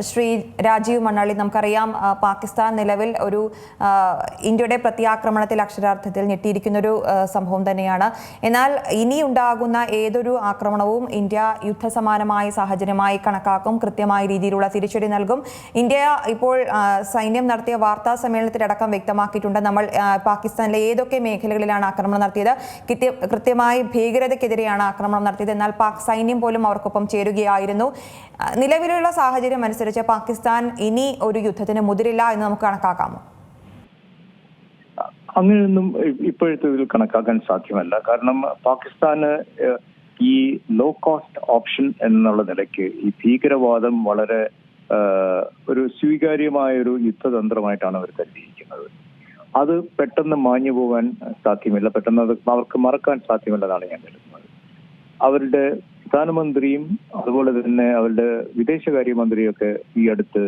ശ്രീ രാജീവ് മണ്ണാളി, നമുക്കറിയാം പാകിസ്ഥാൻ നിലവിൽ ഒരു ഇന്ത്യയുടെ പ്രത്യാക്രമണത്തിൽ അക്ഷരാർത്ഥത്തിൽ ഞെട്ടിയിരിക്കുന്നൊരു സംഭവം തന്നെയാണ്. എന്നാൽ ഇനി ഉണ്ടാകുന്ന ഏതൊരു ആക്രമണവും ഇന്ത്യ യുദ്ധസമാനമായ സാഹചര്യമായി കണക്കാക്കും, കൃത്യമായ രീതിയിലുള്ള തിരിച്ചടി നൽകും. ഇന്ത്യ ഇപ്പോൾ സൈന്യം നടത്തിയ വാർത്താ സമ്മേളനത്തിലടക്കം വ്യക്തമാക്കിയിട്ടുണ്ട്, നമ്മൾ പാകിസ്ഥാനിലെ ഏതൊക്കെ മേഖലകളിലാണ് ആക്രമണം നടത്തിയത്, കൃത്യമായി ഭീകരതയ്ക്കെതിരെയാണ് ആക്രമണം നടത്തിയത്. എന്നാൽ പാക് സൈന്യം പോലും അവർക്കൊപ്പം ചേരുകയായിരുന്നു. നിലവിലുള്ള സാഹചര്യം അനുസരിച്ച് പാകിസ്ഥാൻ ഇനി ഒരു യുദ്ധത്തിന് മുതിരില്ല എന്ന് നമുക്ക് കണക്കാക്കാമോ? അങ്ങനെയൊന്നും ഇപ്പോഴത്തെ ഇതിൽ കണക്കാക്കാൻ സാധ്യമല്ല. കാരണം പാകിസ്ഥാന് ഈ ലോ കോസ്റ്റ് ഓപ്ഷൻ എന്നുള്ള നിലയ്ക്ക് ഈ ഭീകരവാദം വളരെ ഒരു സ്വീകാര്യമായ ഒരു യുദ്ധതന്ത്രമായിട്ടാണ് അവർ കരുതിയിരിക്കുന്നത്. അത് പെട്ടെന്ന് മാഞ്ഞു പോകാൻ സാധ്യമല്ല, പെട്ടെന്ന് അത് അവർക്ക് മറക്കാൻ സാധ്യമല്ലെന്നാണ് ഞാൻ കരുതുന്നത്. അവരുടെ പ്രധാനമന്ത്രിയും അതുപോലെ തന്നെ അവരുടെ വിദേശകാര്യമന്ത്രിയൊക്കെ ഈ അടുത്ത്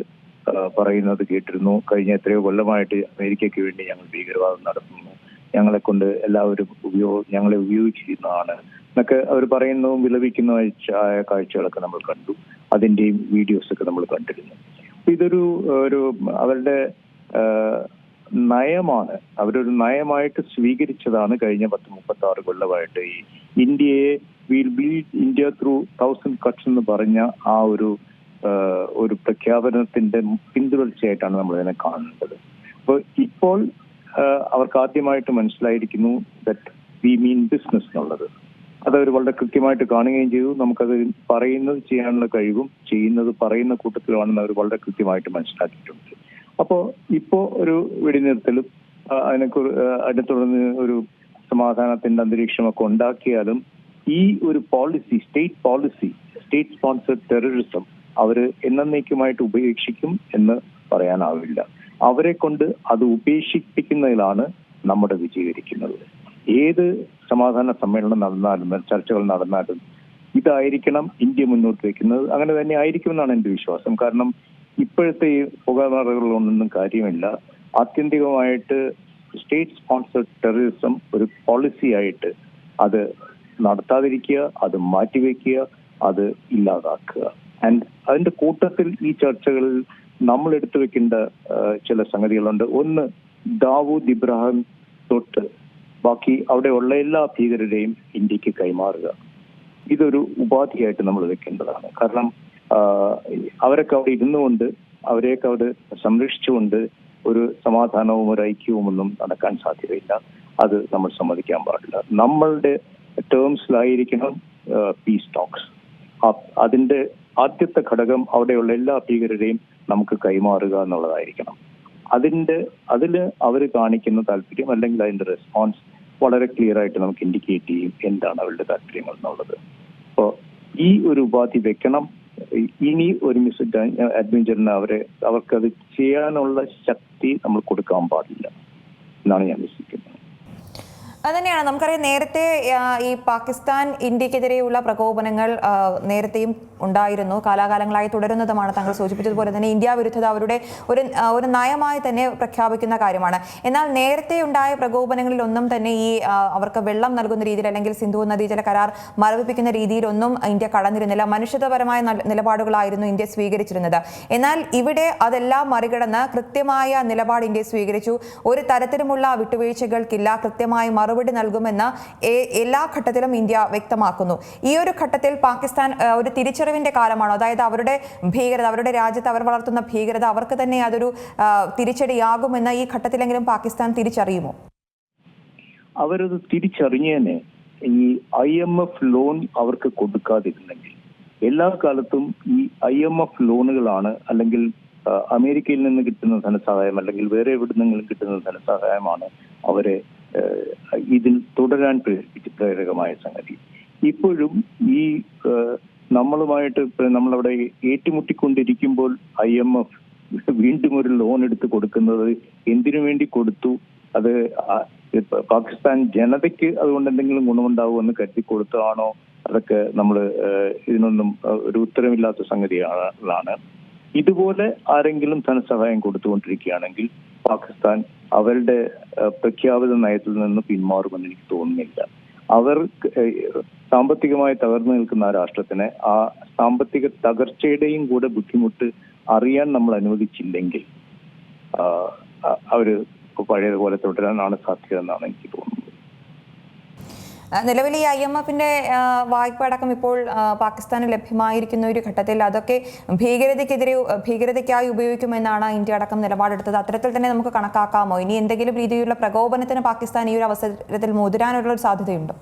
പറയുന്നത് കേട്ടിരുന്നു. കഴിഞ്ഞ എത്രയോ കൊല്ലമായിട്ട് അമേരിക്കയ്ക്ക് വേണ്ടി ഞങ്ങൾ ഭീകരവാദം നടത്തുന്നു, ഞങ്ങളെ കൊണ്ട് എല്ലാവരും ഞങ്ങളെ ഉപയോഗിച്ചിരുന്നതാണ് എന്നൊക്കെ അവർ പറയുന്നതും വിലപിക്കുന്നതായ കാഴ്ചകളൊക്കെ നമ്മൾ കണ്ടു. അതിന്റെയും വീഡിയോസ് ഒക്കെ നമ്മൾ കണ്ടിരുന്നു. ഇതൊരു അവരുടെ നയമാണ്, അവരൊരു നയമായിട്ട് സ്വീകരിച്ചതാണ് കഴിഞ്ഞ 36 കൊല്ലമായിട്ട്. ഈ ഇന്ത്യയെ will build India through 1000 cuts എന്ന് പറഞ്ഞ ആ ഒരു പ്രഖ്യാപനത്തിന്റെ പിന്തുടർച്ചയായിട്ടാണ് നമ്മൾ ഇതിനെ കാണേണ്ടത്. അപ്പോൾ ഇപ്പോൾ അവർക്ക് ആദ്യമായിട്ട് മനസ്സിലായിരിക്കുന്നു ദാറ്റ് വി മീൻ ബിസിനസ് എന്നുള്ളത്. അതവർ വളരെ കൃത്യമായിട്ട് കാണുകയും ചെയ്തു. നമുക്കത് പറയുന്നത് ചെയ്യാനുള്ള കഴിവും ചെയ്യുന്നത് പറയുന്ന കൂട്ടത്തിലാണെന്ന് അവർ വളരെ കൃത്യമായിട്ട് മനസ്സിലാക്കിയിട്ടുണ്ട്. അപ്പോ ഇപ്പോ ഒരു വെടിനിർത്തലും അതിനെ തുടർന്ന് ഒരു സമാധാനത്തിന്റെ അന്തരീക്ഷമൊക്കെ ഉണ്ടാക്കിയാലും ഈ ഒരു പോളിസി, സ്റ്റേറ്റ് സ്പോൺസർഡ് ടെററിസം അവര് എന്നേക്കുമായിട്ട് ഉപേക്ഷിക്കും എന്ന് പറയാനാവില്ല. അവരെ കൊണ്ട് അത് ഉപേക്ഷിപ്പിക്കുന്നതിലാണ് നമ്മുടെ വിജയിക്കുന്നത്. ഏത് സമാധാന സമ്മേളനം നടന്നാലും ചർച്ചകൾ നടന്നാലും ഇതായിരിക്കണം ഇന്ത്യ മുന്നോട്ട് വയ്ക്കുന്നത്. അങ്ങനെ തന്നെ ആയിരിക്കുമെന്നാണ് എന്റെ വിശ്വാസം. കാരണം ഇപ്പോഴത്തെ ഈ പുകമറകളൊന്നും കാര്യമില്ല. ആത്യന്തികമായിട്ട് സ്റ്റേറ്റ് സ്പോൺസർഡ് ടെററിസം ഒരു പോളിസി ആയിട്ട് അത് നടത്താതിരിക്കുക, അത് മാറ്റിവെക്കുക, അത് ഇല്ലാതാക്കുക. ആൻഡ് അതിന്റെ കൂട്ടത്തിൽ ഈ ചർച്ചകളിൽ നമ്മൾ എടുത്തു വെക്കേണ്ട ചില സംഗതികളുണ്ട്. ഒന്ന്, ദാവൂദ് ഇബ്രാഹിം തൊട്ട് ബാക്കി അവിടെയുള്ള എല്ലാ ഭീകരരെയും ഇന്ത്യക്ക് കൈമാറുക. ഇതൊരു ഉപാധിയായിട്ട് നമ്മൾ വെക്കേണ്ടതാണ്. കാരണം അവരൊക്കെ അവിടെ ഇരുന്നുകൊണ്ട് അവരെയൊക്കെ അവിടെ സംരക്ഷിച്ചുകൊണ്ട് ഒരു സമാധാനവും ഒരു ഐക്യവും ഒന്നും നടക്കാൻ സാധ്യതയില്ല. അത് നമ്മൾ സമ്മതിക്കാൻ പാടില്ല. നമ്മളുടെ ടേംസിലായിരിക്കണം പീസ് ടോക്സ്. അതിന്റെ ആദ്യത്തെ ഘടകം അവിടെയുള്ള എല്ലാ ഭീകരരെയും നമുക്ക് കൈമാറുക എന്നുള്ളതായിരിക്കണം. അതില് അവർ കാണിക്കുന്ന താല്പര്യം അല്ലെങ്കിൽ അതിന്റെ റെസ്പോൺസ് വളരെ ക്ലിയർ ആയിട്ട് നമുക്ക് ഇൻഡിക്കേറ്റ് ചെയ്യും എന്താണ് അവരുടെ താല്പര്യങ്ങൾ എന്നുള്ളത്. അപ്പോൾ ഈ ഒരു ഉപാധി വെക്കണം. ഇനി ഒരു മിസ് അഡ്വഞ്ചറിന് അവർക്കത് ചെയ്യാനുള്ള ശക്തി നമ്മൾ കൊടുക്കാൻ പാടില്ല എന്നാണ് ഞാൻ വിശ്വസിക്കുന്നത്. അതുതന്നെയാണ്. നമുക്കറിയാം, നേരത്തെ ഈ പാകിസ്ഥാൻ ഇന്ത്യക്കെതിരെയുള്ള പ്രകോപനങ്ങൾ നേരത്തെയും ഉണ്ടായിരുന്നു, കാലാകാലങ്ങളായി തുടരുന്നതുമാണ്. താങ്കൾ സൂചിപ്പിച്ചതുപോലെ തന്നെ ഇന്ത്യ വിരുദ്ധത അവരുടെ ഒരു നയമായി തന്നെ പ്രഖ്യാപിക്കുന്ന കാര്യമാണ്. എന്നാൽ നേരത്തെ ഉണ്ടായ പ്രകോപനങ്ങളിലൊന്നും തന്നെ ഈ അവർക്ക് വെള്ളം നൽകുന്ന രീതിയിൽ അല്ലെങ്കിൽ സിന്ധു നദീജല കരാർ മരവിപ്പിക്കുന്ന രീതിയിലൊന്നും ഇന്ത്യ കടന്നിരുന്നില്ല. മനുഷ്യത്വപരമായ നിലപാടുകളായിരുന്നു ഇന്ത്യ സ്വീകരിച്ചിരുന്നത്. എന്നാൽ ഇവിടെ അതെല്ലാം മറികടന്ന് കൃത്യമായ നിലപാട് ഇന്ത്യ സ്വീകരിച്ചു. ഒരു തരത്തിലുമുള്ള വിട്ടുവീഴ്ചകൾക്കില്ല, കൃത്യമായി മറുപടി നൽകുമെന്ന് എല്ലാ ഘട്ടത്തിലും ഇന്ത്യ വ്യക്തമാക്കുന്നു. ഈ ഒരു ഘട്ടത്തിൽ പാകിസ്ഥാൻ ഒരു തിരിച്ചറിവിന്റെ കാലമാണോ? അതായത് അവരുടെ ഭീകരത, അവരുടെ രാജ്യത്ത് അവർ വളർത്തുന്ന ഭീകരത അവർക്ക് തന്നെ അതൊരു തിരിച്ചടിയാകുമെന്ന് ഈ ഘട്ടത്തിലെങ്കിലും പാകിസ്ഥാൻ തിരിച്ചറിയുമോ? അവരത് തിരിച്ചറിഞ്ഞേനെ ഈ IMF ലോൺ അവർക്ക് കൊടുക്കാതിരുന്നെങ്കിൽ. എല്ലാ കാലത്തും ഈ IMF ലോണുകളാണ്, അല്ലെങ്കിൽ അമേരിക്കയിൽ നിന്ന് കിട്ടുന്ന ധനസഹായം അല്ലെങ്കിൽ വേറെ എവിടുന്നെങ്കിലും കിട്ടുന്ന ധനസഹായമാണ് അവരെ ഇതിൽ തുടരാൻ പ്രേരകമായ സംഗതി. ഇപ്പോഴും ഈ നമ്മളുമായിട്ട് നമ്മളവിടെ ഏറ്റുമുട്ടിക്കൊണ്ടിരിക്കുമ്പോൾ IMF വീണ്ടും ഒരു ലോൺ എടുത്ത് കൊടുക്കുന്നത് എന്തിനു വേണ്ടി കൊടുത്തു? അത് പാകിസ്ഥാൻ ജനതയ്ക്ക് അതുകൊണ്ട് എന്തെങ്കിലും ഗുണമുണ്ടാവുമെന്ന് കരുതി കൊടുത്തതാണോ? അതൊക്കെ നമ്മൾ ഇതിനൊന്നും ഒരു ഉത്തരമില്ലാത്ത സംഗതികളാണ്. ഇതുപോലെ ആരെങ്കിലും ധനസഹായം കൊടുത്തുകൊണ്ടിരിക്കുകയാണെങ്കിൽ പാകിസ്ഥാൻ അവരുടെ പ്രഖ്യാപിത നയത്തിൽ നിന്ന് പിന്മാറുമെന്ന് എനിക്ക് തോന്നുന്നില്ല. അവർ സാമ്പത്തികമായി തകർന്നു നിൽക്കുന്ന ആ രാഷ്ട്രത്തിന് ആ സാമ്പത്തിക തകർച്ചയുടെയും കൂടെ ബുദ്ധിമുട്ട് അറിയാൻ നമ്മൾ അനുവദിച്ചില്ലെങ്കിൽ അവര് പഴയതുപോലെ തുടരാനാണ് സാധ്യത എന്നാണ് എനിക്ക് തോന്നുന്നത്. നിലവിൽ ഈ IMFന്റെ വായ്പ അടക്കം ഇപ്പോൾ പാകിസ്ഥാന് ലഭ്യമായിരിക്കുന്ന ഒരു ഘട്ടത്തിൽ അതൊക്കെ ഭീകരതയ്ക്കായി ഉപയോഗിക്കുമെന്നാണ് ഇന്ത്യ അടക്കം നിലപാടെടുത്തത്. അത്തരത്തിൽ തന്നെ നമുക്ക് കണക്കാക്കാമോ? ഇനി എന്തെങ്കിലും രീതിയിലുള്ള പ്രകോപനത്തിന് പാകിസ്ഥാൻ ഈ ഒരു അവസരത്തിൽ മുതിരാനുള്ള ഒരു സാധ്യതയുണ്ടോ?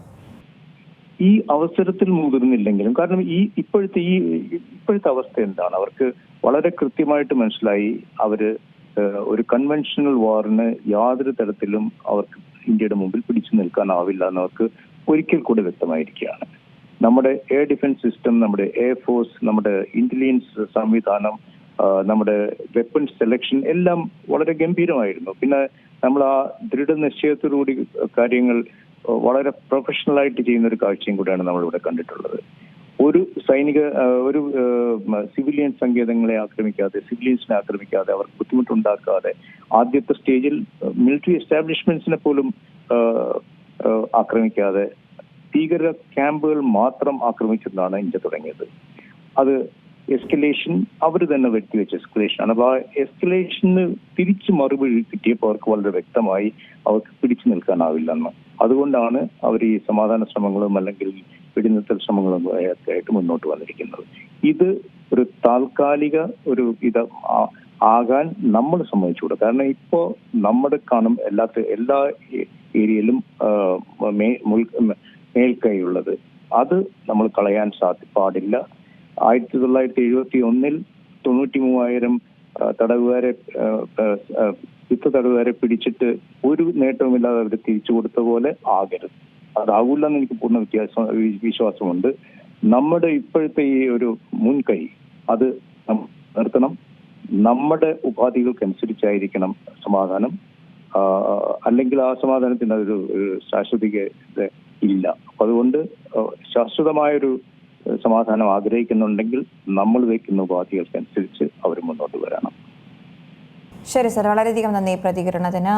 ഈ അവസരത്തിൽ മുതിർന്നില്ലെങ്കിലും, കാരണം ഇപ്പോഴത്തെ അവസ്ഥ എന്താണ്, അവർക്ക് വളരെ കൃത്യമായിട്ട് മനസ്സിലായി അവര് ഒരു കൺവെൻഷണൽ വാറിന് യാതൊരു തരത്തിലും അവർക്ക് ഇന്ത്യയുടെ മുമ്പിൽ പിടിച്ചു നിൽക്കാനാവില്ല എന്നവർക്ക് ഒരിക്കൽ കൂടെ വ്യക്തമായിരിക്കുകയാണ്. നമ്മുടെ എയർ ഡിഫൻസ് സിസ്റ്റം, നമ്മുടെ എയർഫോഴ്സ്, നമ്മുടെ ഇന്റലിജൻസ് സംവിധാനം, നമ്മുടെ വെപ്പൺ സെലക്ഷൻ എല്ലാം വളരെ ഗംഭീരമായിരുന്നു. പിന്നെ നമ്മൾ ആ ദൃഢനിശ്ചയത്തോടുകൂടി കാര്യങ്ങൾ വളരെ പ്രൊഫഷണൽ ആയിട്ട് ചെയ്യുന്ന ഒരു കാഴ്ചയും കൂടെയാണ് നമ്മളിവിടെ കണ്ടിട്ടുള്ളത്. ഒരു സിവിലിയൻ സങ്കേതങ്ങളെ ആക്രമിക്കാതെ, സിവിലിയൻസിനെ ആക്രമിക്കാതെ, അവർക്ക് ബുദ്ധിമുട്ടുണ്ടാക്കാതെ, ആദ്യത്തെ സ്റ്റേജിൽ മിലിറ്ററി എസ്റ്റാബ്ലിഷ്മെന്റ്സിനെ പോലും ആക്രമിക്കാതെ ഭീകര ക്യാമ്പുകൾ മാത്രം ആക്രമിച്ചെന്നാണ് ഇന്ത്യ തുടങ്ങിയത്. അത് എസ്കലേഷൻ അവർ തന്നെ വരുത്തിവെച്ച എസ്കലേഷൻ ആണ്. അപ്പൊ ആ എസ്കലേഷന് തിരിച്ചു മറുപടി കിട്ടിയപ്പോൾ അവർക്ക് വളരെ വ്യക്തമായി അവർക്ക് പിടിച്ചു നിൽക്കാനാവില്ലെന്ന്. അതുകൊണ്ടാണ് അവർ ഈ സമാധാന ശ്രമങ്ങളും അല്ലെങ്കിൽ വെടിനിർത്തൽ ശ്രമങ്ങളും ആയിട്ട് മുന്നോട്ട് വന്നിരിക്കുന്നത്. ഇത് ഒരു താൽക്കാലിക ഒരു ആകാൻ നമ്മൾ സമ്മതിച്ചുകൂടാ. കാരണം ഇപ്പോ നമ്മുടെ കാണും എല്ലാ ഏരിയയിലും മേൽക്കൈയുള്ളത്, അത് നമ്മൾ കളയാൻ പാടില്ല. 1971 93,000 തടവുകാരെ തടവുകാരെ പിടിച്ചിട്ട് ഒരു നേട്ടവുമില്ലാതെ അവർ തിരിച്ചു കൊടുത്ത പോലെ ആകരുത്. അതാകില്ല എന്ന് എനിക്ക് പൂർണ്ണ വിശ്വാസമുണ്ട്. നമ്മുടെ ഇപ്പോഴത്തെ ഈ ഒരു മുൻകൈ അത് നിർത്തണം. നമ്മുടെ ഉപാധികൾക്കനുസരിച്ചായിരിക്കണം സമാധാനം. അല്ലെങ്കിൽ ആ സമാധാനത്തിന് ഒരു ശാശ്വതത ഇല്ല. അപ്പൊ അതുകൊണ്ട് ശാശ്വതമായൊരു സമാധാനം ആഗ്രഹിക്കുന്നുണ്ടെങ്കിൽ നമ്മൾ വയ്ക്കുന്ന ഉപാധികൾക്കനുസരിച്ച് അവർ മുന്നോട്ട് വരണം. ശരി സർ, വളരെയധികം നന്ദി പ്രതികരണത്തിന്.